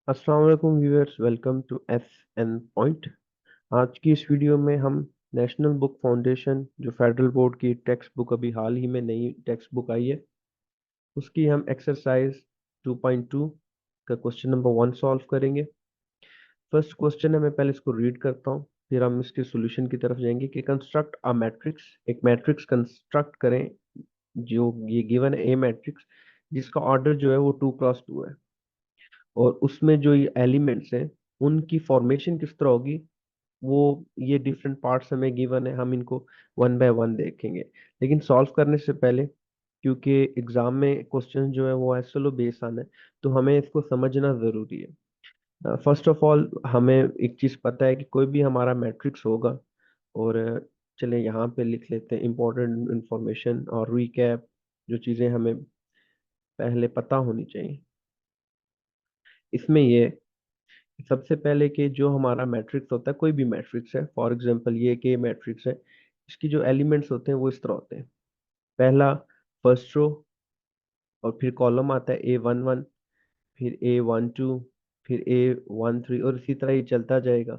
अस्सलाम वालेकुम viewers, welcome to S N point. आज की इस वीडियो में हम नेशनल बुक फाउंडेशन जो फेडरल बोर्ड की टेक्स्ट बुक अभी हाल ही में नई टेक्स्ट बुक आई है उसकी हम एक्सरसाइज 2.2 का क्वेश्चन नंबर 1 सॉल्व करेंगे। फर्स्ट क्वेश्चन है, मैं पहले इसको रीड करता हूँ, फिर हम इसके सॉल्यूशन की तरफ जाएंगे कि कंस्ट्रक्ट अ मैट्रिक्स। एक मैट्रिक्स कंस्ट्रक्ट करें जो ये गिवन है ए मैट्रिक्स, जिसका ऑर्डर जो है वो 2 क्रॉस 2 है और उसमें जो ये एलिमेंट्स हैं उनकी फॉर्मेशन किस तरह होगी वो ये डिफरेंट पार्ट्स हमें गिवन है, हम इनको वन बाय वन देखेंगे। लेकिन सॉल्व करने से पहले, क्योंकि एग्जाम में क्वेश्चन जो है वो एसएलओ बेस्ड आना है, तो हमें इसको समझना जरूरी है। फर्स्ट ऑफ ऑल हमें एक चीज पता है कि कोई भी हमारा मैट्रिक्स होगा और चले यहाँ पे लिख लेते हैं इंपॉर्टेंट इंफॉर्मेशन और रिकैप, जो चीजें हमें पहले पता होनी चाहिए इसमें ये। सबसे पहले कि जो हमारा मैट्रिक्स होता है, कोई भी मैट्रिक्स है, फॉर एग्जांपल ये के मैट्रिक्स है, इसकी जो एलिमेंट्स होते हैं वो इस तरह होते हैं। पहला फर्स्ट रो, और फिर कॉलम आता है A11, फिर A12, फिर A13 और इसी तरह ये चलता जाएगा।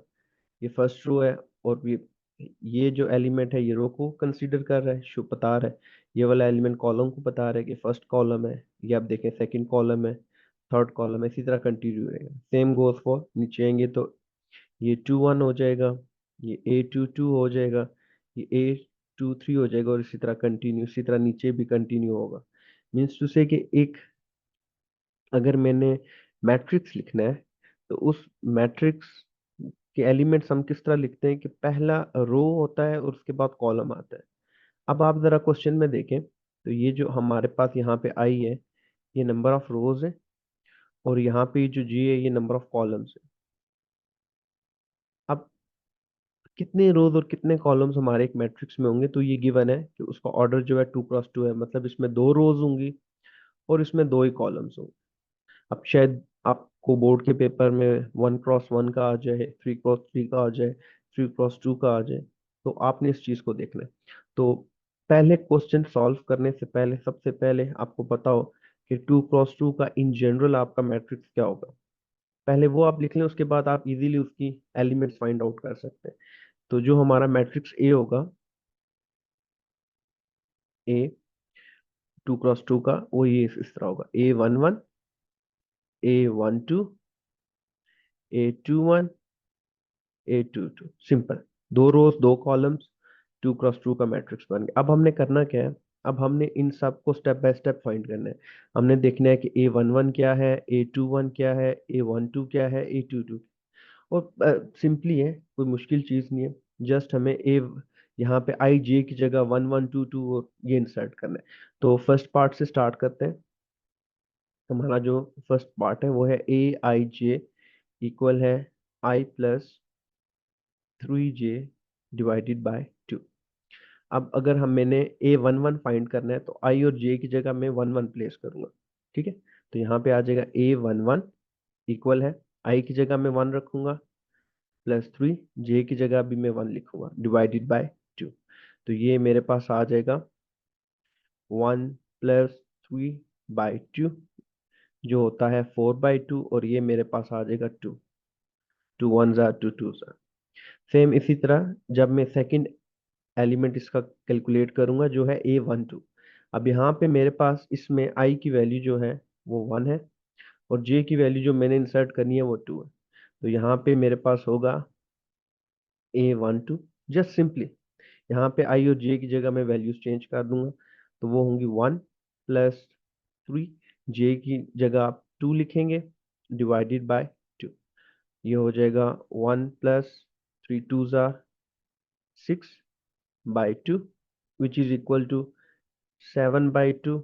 ये फर्स्ट रो है और ये जो एलिमेंट है ये रो को कंसीडर कर रहा है, शो बता रहा है। ये वाला एलिमेंट कॉलम को बता रहा है कि फर्स्ट कॉलम है, ये आप देखें सेकंड कॉलम है, थर्ड कॉलम है, इसी तरह कंटिन्यू रहेगा। सेम गोज फॉर नीचे आएंगे तो ये 2 1 हो जाएगा, ये A22 हो जाएगा, ये A23 हो जाएगा और इसी तरह कंटिन्यू, इसी तरह नीचे भी कंटिन्यू होगा। मीन्स टू से कि एक, अगर मैंने मैट्रिक्स लिखना है तो उस मैट्रिक्स के एलिमेंट्स हम किस तरह लिखते हैं कि पहला रो होता है और उसके बाद कॉलम आता है। अब आप जरा क्वेश्चन में देखें तो ये जो हमारे पास यहाँ पे आई है, ये नंबर ऑफ रोज है और यहाँ पे जो जी है ये नंबर ऑफ कॉलम्स है। अब कितने रोज और कितने कॉलम्स हमारे एक मैट्रिक्स में होंगे, तो ये गिवन है कि उसका ऑर्डर जो है 2 क्रॉस 2 है, मतलब इसमें 2 रोज होंगी और इसमें 2 ही कॉलम्स होंगे। अब शायद आपको बोर्ड के पेपर में 1 क्रॉस 1 का आ जाए, 3 क्रॉस 3 का आ जाए, 3 क्रॉस 2 का आ जाए, तो आपने इस चीज को देखना है। तो पहले क्वेश्चन सॉल्व करने से पहले सबसे पहले आपको पता हो कि 2 क्रॉस 2 का इन जनरल आपका मैट्रिक्स क्या होगा, पहले वो आप लिख लें, उसके बाद आप इजीली उसकी एलिमेंट्स फाइंड आउट कर सकते हैं। तो जो हमारा मैट्रिक्स ए होगा, ए 2 क्रॉस 2 का, वो ये इस तरह होगा, A11, A12, A21, A22। Simple, 2 रोज 2 कॉलम्स, 2 क्रॉस 2 का मैट्रिक्स बन गया। अब हमने करना क्या है, अब हमने इन सब को स्टेप बाय स्टेप फाइंड करना है। हमने देखना है कि A11 क्या है, A21 क्या है, A12 क्या है, A22। और सिंपली है, कोई मुश्किल चीज नहीं है। जस्ट हमें ए, यहाँ पे आई जे की जगह 1 1 2 2 और ये इंसर्ट करना है। तो फर्स्ट पार्ट से स्टार्ट करते हैं। हमारा जो फर्स्ट पार्ट है वो है A i j इक्वल है I+3j डिवाइडेड बाय 2। अब अगर हम मैंने A11 फाइंड करना है तो आई और जे की जगह मैं 1 1 प्लेस करूंगा। ठीक है, तो यहाँ पे आ जाएगा A11 इक्वल है, आई की जगह मैं 1 रखूंगा, +3, जे की जगह भी मैं 1 लिखूंगा, डिवाइडेड बाय 2। तो ये मेरे पास आ जाएगा 1+3/2, जो होता है 4/2, और ये मेरे पास आ जाएगा 2। 2 1 2 2। सेम इसी तरह जब मैं सेकंड एलिमेंट इसका कैलकुलेट करूंगा जो है A12, अब यहाँ पे मेरे पास इसमें आई की वैल्यू जो है वो 1 है और जे की वैल्यू जो मैंने इंसर्ट करनी है वो 2 है। तो यहाँ पे मेरे पास होगा A12, जस्ट सिंपली यहाँ पे आई और जे की जगह मैं वैल्यूज चेंज कर दूंगा, तो वो होंगी 1+3, जे की जगह आप 2 लिखेंगे, डिवाइडेड बाय 2। ये हो जाएगा 1+3 2 * 6/2 विच इज इक्वल टू 7/2।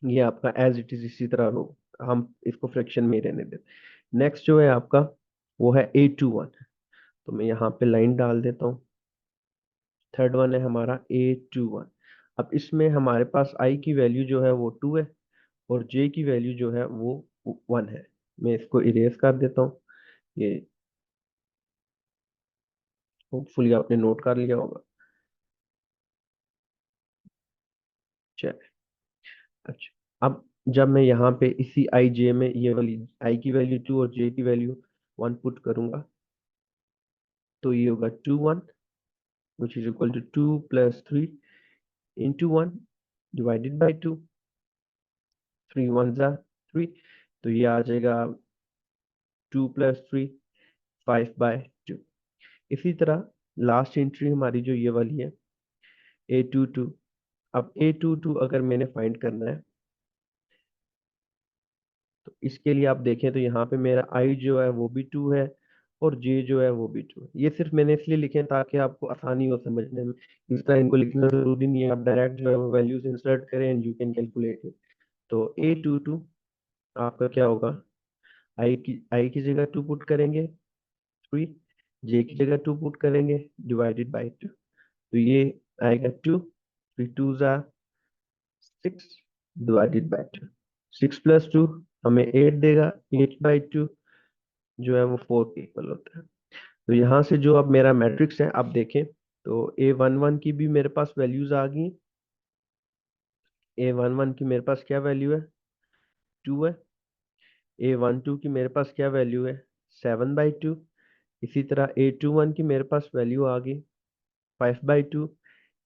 ये आपका एज इट इज इसी तरह हो, हम इसको फ्रैक्शन में ही रहने देते। नेक्स्ट जो है आपका वो है A21, तो मैं यहाँ पे लाइन डाल देता हूँ। थर्ड वन है हमारा A21। अब इसमें हमारे पास आई की वैल्यू जो है वो 2 है और जे की वैल्यू जो है वो 1 है। मैं इसको इरेज कर देता हूँ। ये होपफुली आपने नोट कर लिया होगा। चल, अच्छा, अब जब मैं यहाँ पे इसी आई जे में ये वाली आई की वैल्यू 2 और जे की वैल्यू 1 पुट करूंगा, तो ये होगा 2 1, which is equal to 2 + 3 into 1 divided by 2। 3 1 जा 3, तो ये आ जाएगा 2 + 3 5/2। इसी तरह लास्ट एंट्री हमारी जो ये वाली है A22। अब A22 अगर मैंने फाइंड करना है, तो इसके लिए आप देखें तो यहाँ पे मेरा I जो है वो भी 2 है और J जो है वो भी 2 है। ये सिर्फ मैंने इसलिए लिखे हैं ताकि आपको आसानी हो समझने में। इस तरह इनको लिखना जरूरी नहीं है, आप डायरेक्ट जो है वो वैल्यूज इंसर्ट करें and you can calculate it. तो A22 आपका क्या होगा, I की जगह 2 पुट करेंगे 3, J की जगह 2 पुट करेंगे डिवाइडेड बाई 2। तो ये आएगा 2, 3 2 6 डिवाइडेड बाई 2। 6 + 2 हमें 8 देगा, 8/2 जो है वो 4 के इक्वल होता है। तो यहाँ से जो अब मेरा मैट्रिक्स है आप देखें, तो A11 की भी मेरे पास वैल्यूज आ गई। A11 की मेरे पास क्या वैल्यू है, 2 है। A12 की मेरे पास क्या वैल्यू है, 7/2। इसी तरह A21 की मेरे पास वैल्यू आ गई 5/2।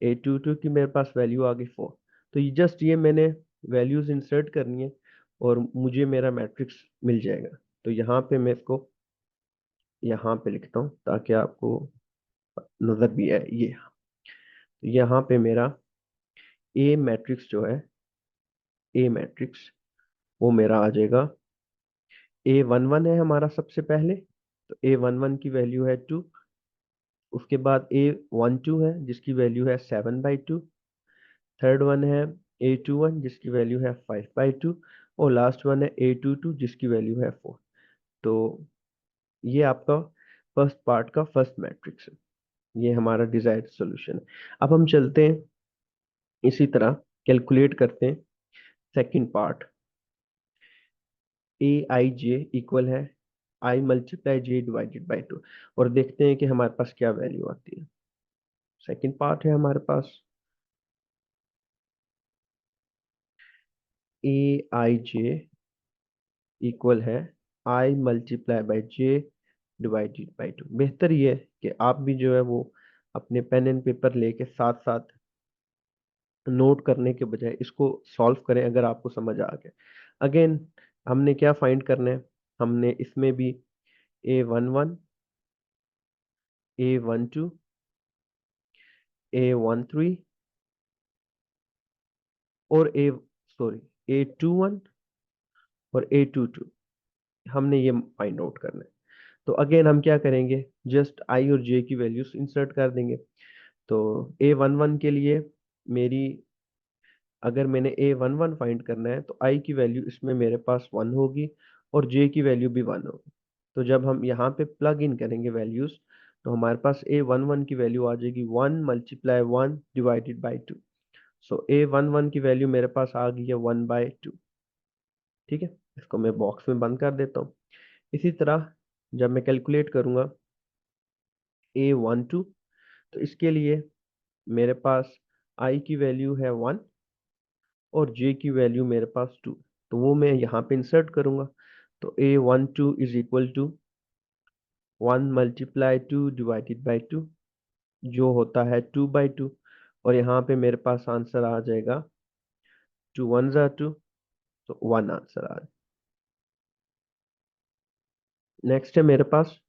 A22 की मेरे पास वैल्यू आ गई 4। तो ये जस्ट ये मैंने वैल्यूज इंसर्ट करनी है और मुझे मेरा मैट्रिक्स मिल जाएगा। तो यहाँ पे मैं इसको यहाँ पे लिखता हूँ ताकि आपको नजर भी आए। ये तो यहाँ पे मेरा ए मैट्रिक्स जो है, ए मैट्रिक्स वो मेरा आ जाएगा। A11 है हमारा सबसे पहले, तो A11 की वैल्यू है 2। उसके बाद A12 है जिसकी वैल्यू है 7/2। थर्ड वन है A21 जिसकी वैल्यू है 5/2। और लास्ट वन है A22 जिसकी वैल्यू है 4। तो ये आपका फर्स्ट पार्ट का फर्स्ट मैट्रिक्स है, ये हमारा डिजायर्ड सॉल्यूशन है। अब हम चलते हैं इसी तरह कैलकुलेट करते हैं सेकंड पार्ट। Aij इक्वल है I × J डिवाइडेड बाई 2, और देखते हैं कि हमारे पास क्या वैल्यू आती है। सेकंड पार्ट है हमारे पास Aij इक्वल है I × J डिवाइडेड बाई 2। बेहतर ये है कि आप भी जो है वो अपने पेन एंड पेपर लेके साथ साथ नोट करने के बजाय इसको सॉल्व करें अगर आपको समझ आ गया। अगेन हमने क्या फाइंड करना है, हमने इसमें भी A11 A12 A13 और A21 और A22 हमने ये फाइंड आउट करना है। तो अगेन हम क्या करेंगे, जस्ट आई और जे की वैल्यूज इंसर्ट कर देंगे। तो A11 के लिए मेरी, अगर मैंने A11 फाइंड करना है तो आई की वैल्यू इसमें मेरे पास 1 होगी और जे की वैल्यू भी 1 होगी। तो जब हम यहाँ पे प्लग इन करेंगे वैल्यूज, तो हमारे पास A11 की वैल्यू आ जाएगी 1 × 1 डिवाइडेड बाई 2। सो A11 की वैल्यू मेरे पास आ गई है 1/2। ठीक है, इसको मैं बॉक्स में बंद कर देता हूँ। इसी तरह जब मैं कैलकुलेट करूंगा A12, तो इसके लिए मेरे पास आई की वैल्यू है 1 और जे की वैल्यू मेरे पास 2। तो वो मैं यहाँ पे इंसर्ट करूंगा। तो A12 is equal to 1 × 2 divided by 2, जो होता है 2/2। और यहाँ पे मेरे पास आंसर आ जाएगा 2 1 ज़ा 2, तो 1 आंसर आ जाएगा। नेक्स्ट है मेरे पास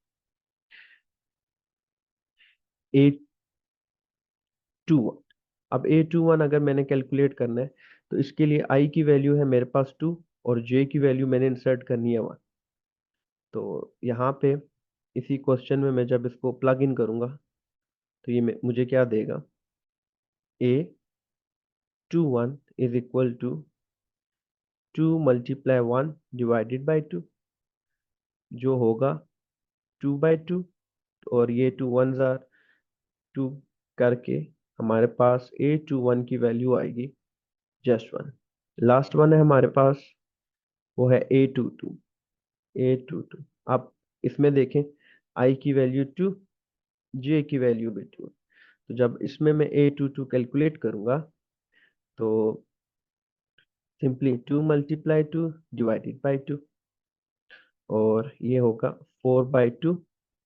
A21। अब A21 अगर मैंने कैलकुलेट करना है, तो इसके लिए आई की वैल्यू है मेरे पास 2 और जे की वैल्यू मैंने इंसर्ट करनी है 1। तो यहाँ पे इसी क्वेश्चन में मैं जब इसको प्लग इन करूंगा, तो ये मुझे क्या देगा, A21 is equal to 2 × 1 divided by 2, जो होगा 2/2। और ये 2 1 ज़ार 2 करके हमारे पास A21 की वैल्यू आएगी जस्ट 1। लास्ट वन है हमारे पास, वो है A22। आप इसमें देखें, आई की वैल्यू 2, जे की वैल्यू भी 2। तो जब इसमें मैं A22 कैलकुलेट करूंगा, तो सिंपली 2 मल्टीप्लाई 2 डिवाइडेड बाई 2, और ये होगा 4/2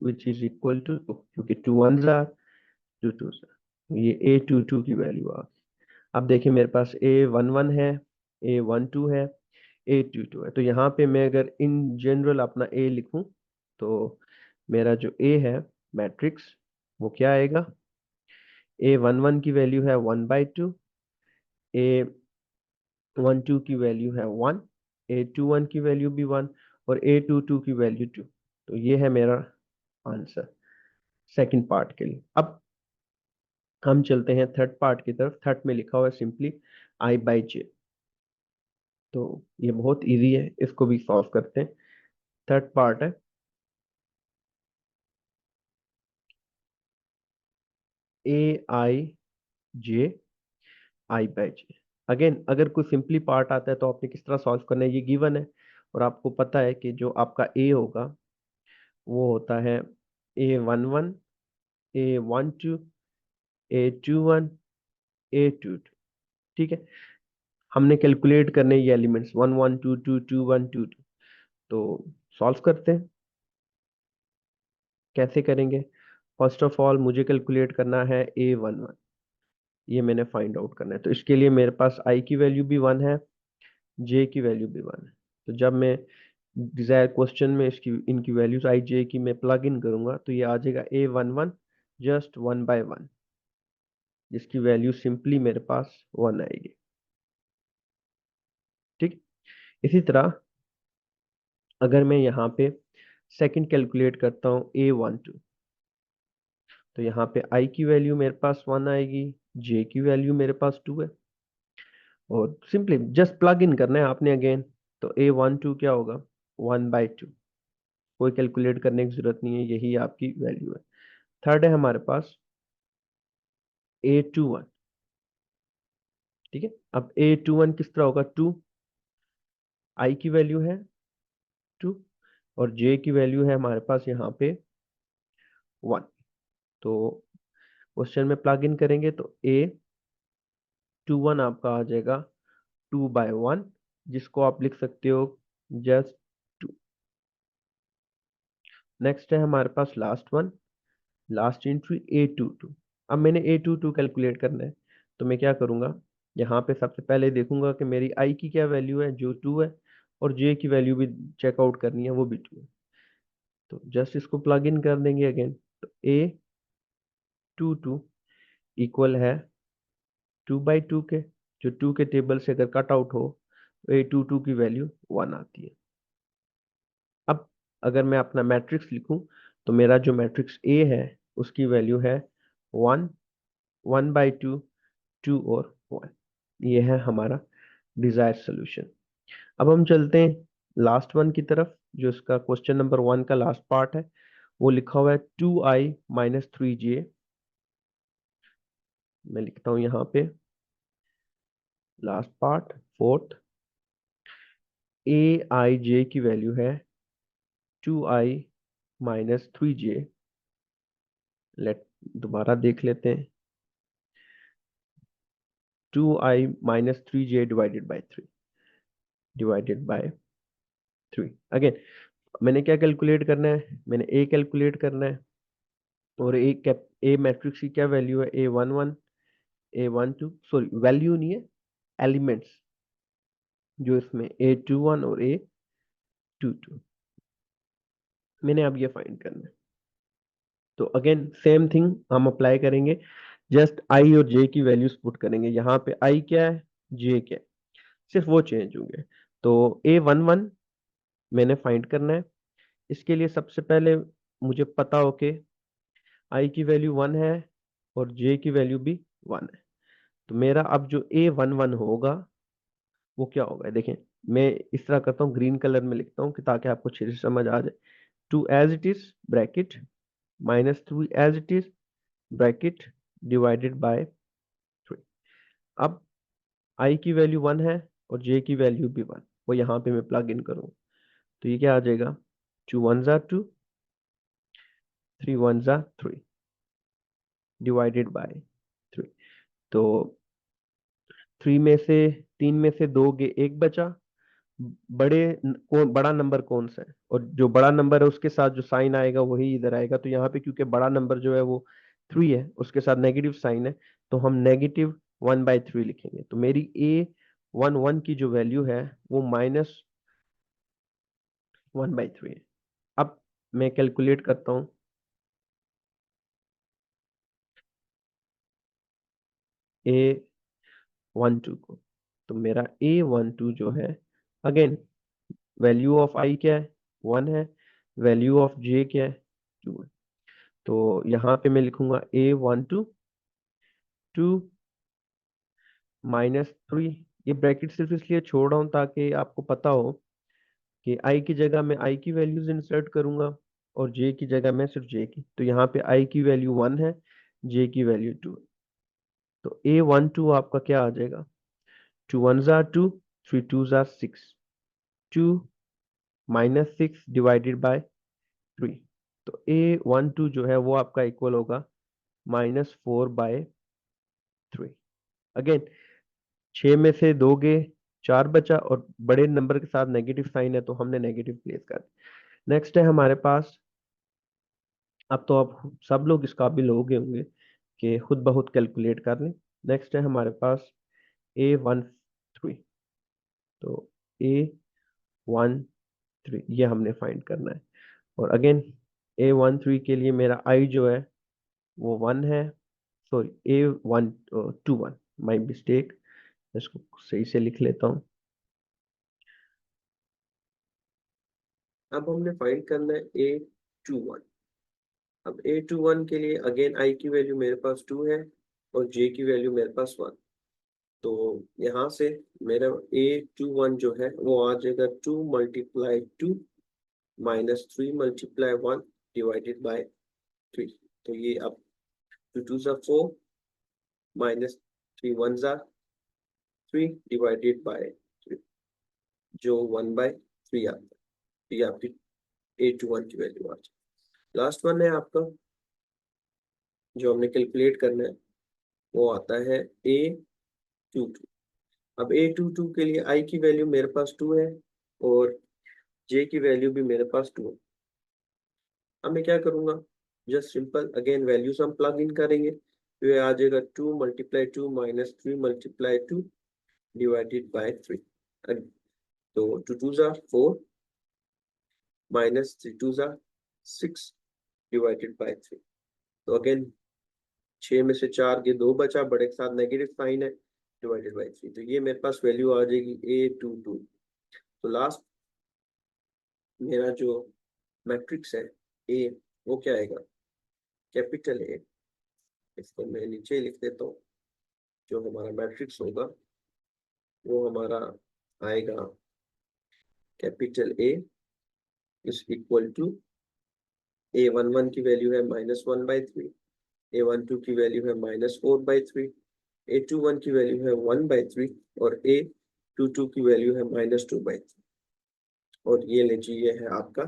विच इज इक्वल टू 2, क्योंकि 2 1 जार 2 2 जार, ये A22 की वैल्यू आ गई। अब देखिए मेरे पास A11 है, A12 है, A22 है। तो यहाँ पे मैं अगर इन जनरल अपना A लिखूं तो मेरा जो A है मैट्रिक्स वो क्या आएगा, A11 की वैल्यू है 1/2, A12 की वैल्यू है 1, A21 की वैल्यू भी 1, और A22 की वैल्यू 2। तो ये है मेरा आंसर सेकंड पार्ट के लिए। अब हम चलते हैं थर्ड पार्ट की तरफ। थर्ड में लिखा हुआ है सिंपली I/J। तो ये बहुत इजी है, इसको भी सॉल्व करते हैं। थर्ड पार्ट है A/J I/J। अगेन अगर कोई सिंपली पार्ट आता है तो आपने किस तरह सॉल्व करना है, ये गिवन है। और आपको पता है कि जो आपका A होगा वो होता है A11, A12, A21, A22। ठीक है, हमने कैलकुलेट करने ये एलिमेंट्स 1 1 2 2 2 1 2 2। तो सॉल्व करते हैं, कैसे करेंगे। फर्स्ट ऑफ ऑल मुझे कैलकुलेट करना है A11, ये मैंने फाइंड आउट करना है। तो इसके लिए मेरे पास I की वैल्यू भी 1 है, J की वैल्यू भी 1 है। तो जब मैं डिजायर क्वेश्चन में इसकी इनकी वैल्यूज I J की मैं प्लग इन करूंगा तो ये आ जाएगा A11 जस्ट 1/1, जिसकी वैल्यू सिंपली मेरे पास 1 आएगी। ठीक, इसी तरह अगर मैं यहाँ पे सेकंड कैलकुलेट करता हूँ A12, तो यहाँ पे I की वैल्यू मेरे पास 1 आएगी, J की वैल्यू मेरे पास 2 है, और सिंपली जस्ट प्लग इन करना है आपने अगेन। तो A12 क्या होगा 1/2, कोई कैलकुलेट करने की जरूरत नहीं है, यही आपकी वैल्यू है। थर्ड है हमारे पास A21। ठीक है, अब A21 किस तरह होगा, 2, I की वैल्यू है 2, और J की वैल्यू है हमारे पास यहाँ पे 1। तो क्वेश्चन में प्लग इन करेंगे तो A21 आपका आ जाएगा 2/1, जिसको आप लिख सकते हो जस्ट 2। नेक्स्ट है हमारे पास last one, last entry A22। अब मैंने A22 कैलकुलेट करना है, तो मैं क्या करूंगा, यहाँ पे सबसे पहले देखूंगा कि मेरी I की क्या वैल्यू है जो 2 है, और J की वैल्यू भी चेकआउट करनी है, वो भी 2 है। तो जस्ट इसको प्लग इन कर देंगे अगेन। तो A22 इक्वल है 2/2 के, जो 2 के टेबल से अगर कट आउट हो तो A22 की वैल्यू 1 आती है। अब अगर मैं अपना मैट्रिक्स लिखूं तो मेरा जो मैट्रिक्स A है उसकी वैल्यू है 1, 1/2, 2 और 1। ये है हमारा डिजायर सोल्यूशन। अब हम चलते हैं लास्ट वन की तरफ, जो इसका क्वेश्चन नंबर 1 का लास्ट पार्ट है। वो लिखा हुआ है 2I-3J। मैं लिखता हूं यहाँ पे last part fourth, A I J की वैल्यू है 2I-3J। लेट दोबारा देख लेते हैं, 2I-3J डिवाइडेड बाय 3 अगेन। मैंने क्या कैलकुलेट करना है, मैंने A कैलकुलेट करना है, और ए मैट्रिक्स की क्या वैल्यू है, A11, A12, सॉरी वैल्यू नहीं है, एलिमेंट्स जो इसमें A21 और A22, मैंने अब ये फाइंड करना है। तो अगेन सेम थिंग हम अप्लाई करेंगे, जस्ट I और J की वैल्यूज पुट करेंगे। यहाँ पे I क्या है, J क्या है, सिर्फ वो चेंज होंगे। तो A11 मैंने फाइंड करना है। इसके लिए सबसे पहले मुझे पता हो कि I की वैल्यू 1 है और J की वैल्यू भी 1 है। तो मेरा अब जो A11 होगा वो क्या होगा, देखें मैं इस तरह करता हूँ, ग्रीन कलर में लिखता हूँ कि ताकि आपको अच्छे से समझ आ जाए। 2 as it is bracket -3 as it is bracket divided by 3। अब I की वैल्यू 1 है और J की वैल्यू भी 1, वो यहाँ पे मैं प्लग इन करूँ तो ये क्या आ जाएगा, 2 1 ज़ा 2, 3 1 ज़ा 3 डिवाइडेड बाय 3। तो 3 में से 3 में से दोगे 1 बचा, बड़ा नंबर कौन सा है, और जो बड़ा नंबर है उसके साथ जो साइन आएगा वही इधर आएगा। तो यहाँ पे क्योंकि बड़ा नंबर जो है वो 3 है, उसके साथ नेगेटिव साइन है, तो हम -1/3 लिखेंगे। तो मेरी A11 की जो वैल्यू है वो -1/3 है। अब मैं कैलकुलेट करता हूँ A12 को। तो मेरा A12 जो है, अगेन वैल्यू ऑफ I क्या है, 1 है, वैल्यू ऑफ J क्या है, 2 है। तो यहाँ पे मैं लिखूंगा A12 2 -3। ये ब्रैकेट सिर्फ इसलिए छोड़ रहा हूँ ताकि आपको पता हो कि I की जगह मैं I की वैल्यूज इंसर्ट करूंगा और J की जगह मैं सिर्फ J की। तो यहाँ पे I की वैल्यू 1 है, J की वैल्यू 2 है। तो A12 आपका क्या आ जाएगा, 2 1s are 2, 3 2s are 6, 2 -6 divided by 3। तो A12 जो है वो आपका इक्वल होगा -4/3। अगेन 6 में से दोगे 4 बचा, और बड़े नंबर के साथ नेगेटिव साइन है तो हमने नेगेटिव प्लेस कर दिया। नेक्स्ट है हमारे पास, अब तो आप सब लोग इस काबिल हो गए होंगे कि खुद ब खुद कैलकुलेट कर लें। नेक्स्ट है हमारे पास A13। तो A13 ये हमने फाइंड करना है। और अगेन A13 के लिए मेरा I जो है वो 1 है, सॉरी A21, माई मिस्टेक, इसको सही से लिख लेता हूँ। अब हमने फाइंड करना है A21। अब A21 के लिए अगेन I की वैल्यू मेरे पास 2 है और J की वैल्यू मेरे पास 1। तो यहाँ से मेरा A21 जो है वो आ जाएगा 2 × 2 -3 × 1 डिवाइडेड बाय 3। तो ये अब 2 2s are 4 -3 1s are 3 divided by 3, जो 1/3 आता है। तो ये आपकी A21 की वैल्यू आ जाए। लास्ट वन है आपका जो हमने कैलकुलेट करना है, वो आता है A22। अब A22 के लिए I की वैल्यू मेरे पास 2 है और J की वैल्यू भी मेरे पास 2 है। अब मैं क्या करूंगा, जस्ट सिंपल अगेन वैल्यूज हम प्लग इन करेंगे। तो ये आ जाएगा 2 × 2 -3 × 2 डिवाइडेड बाय 3। तो 2 2s are 4 -3 2s are 6 divided by 3। तो अगेन 6 में से 4 के 2 बचा, बड़े के साथ नेगेटिव साइन है, डिवाइडेड बाय 3। तो ये मेरे पास वैल्यू आ जाएगी A22। तो लास्ट मेरा जो मैट्रिक्स है ए, वो क्या आएगा, कैपिटल ए। इसको मैं नीचे लिख देता हूँ। जो हमारा मैट्रिक्स होगा वो हमारा आएगा capital A is equal to A11 की वैल्यू है -1/3, A12 की वैल्यू है -4/3, A21 की वैल्यू है 1/3 और A22 की वैल्यू है -2/3। और ये लीजिए ये है आपका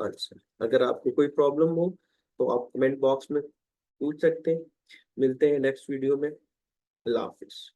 आंसर। अगर आपको कोई प्रॉब्लम हो तो आप कमेंट बॉक्स में पूछ सकते हैं। मिलते हैं नेक्स्ट वीडियो में। अल्लाह हाफिज।